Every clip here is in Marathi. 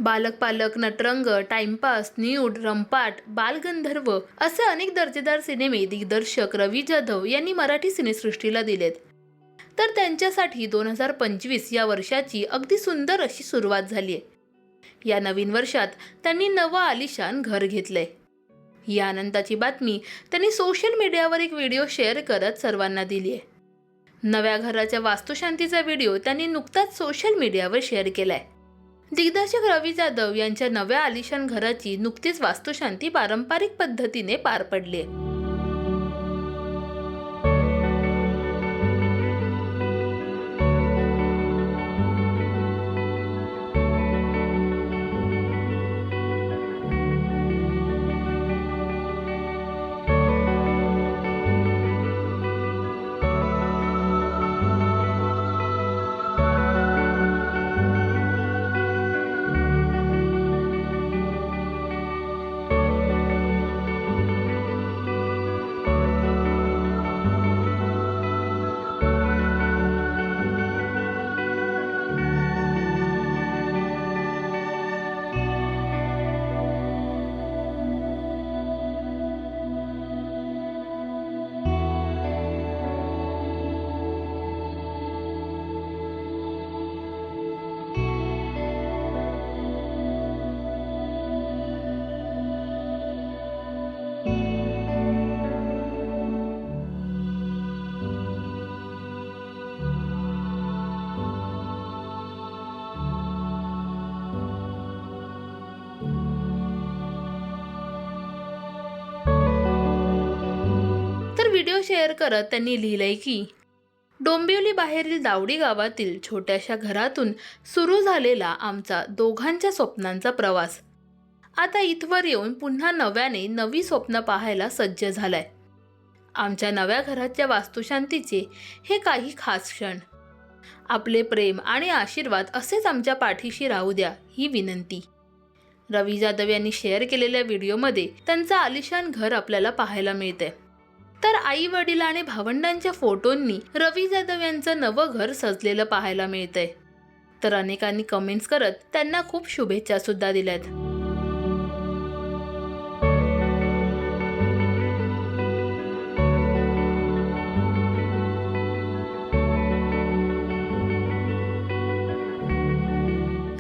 बालक पालक, नटरंग, टाइमपास, न्यूड, रंपाट, बालगंधर्व असे अनेक दर्जेदार सिनेमे दिग्दर्शक रवी जाधव यांनी मराठी सिनेसृष्टीला दिलेत. तर त्यांच्यासाठी 2025 या वर्षाची अगदी सुंदर अशी सुरुवात झाली आहे. या नवीन वर्षात त्यांनी नवं आलिशान घर घेतलंय. ही आनंदाची बातमी त्यांनी सोशल मीडियावर एक व्हिडिओ शेअर करत सर्वांना दिली आहे. नव्या घराच्या वास्तुशांतीचा व्हिडिओ त्यांनी नुकताच सोशल मीडियावर शेअर केलाय. दिग्दर्शक रवी जाधव यांच्या नव्या आलिशान घराची नुकतीच वास्तुशांती पारंपरिक पद्धतीने पार पडली. व्हिडिओ शेअर करत त्यांनी लिहिलंय की डोंबिवली बाहेरील दावडी गावातील छोट्याशा घरातून सुरू झालेला आमचा दोघांच्या स्वप्नांचा प्रवास आता इथवर येऊन पुन्हा नव्याने नवी स्वप्न पाहायला सज्ज झालाय. आमच्या नव्या घराच्या वास्तुशांतीचे हे काही खास क्षण. आपले प्रेम आणि आशीर्वाद असेच आमच्या पाठीशी राहू द्या ही विनंती. रवी जाधव यांनी शेअर केलेल्या व्हिडिओमध्ये त्यांचं आलिशान घर आपल्याला पाहायला मिळतंय. तर आई वडील आणि भावंडांच्या फोटोंनी रवी जाधव यांचं नवं घर सजलेलं पाहायला मिळतंय. तर अनेकांनी कमेंट्स करत त्यांना खूप शुभेच्छा सुद्धा दिल्यात.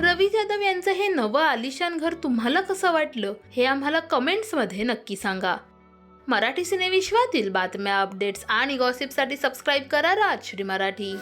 रवी जाधव यांचं हे नवं आलिशान घर तुम्हाला कसं वाटलं हे आम्हाला कमेंट्समध्ये नक्की सांगा. मराठी सिनेविश्वातील बातम्या, अपडेट्स आणि गॉसिपसाठी सबस्क्राईब करा राजश्री मराठी.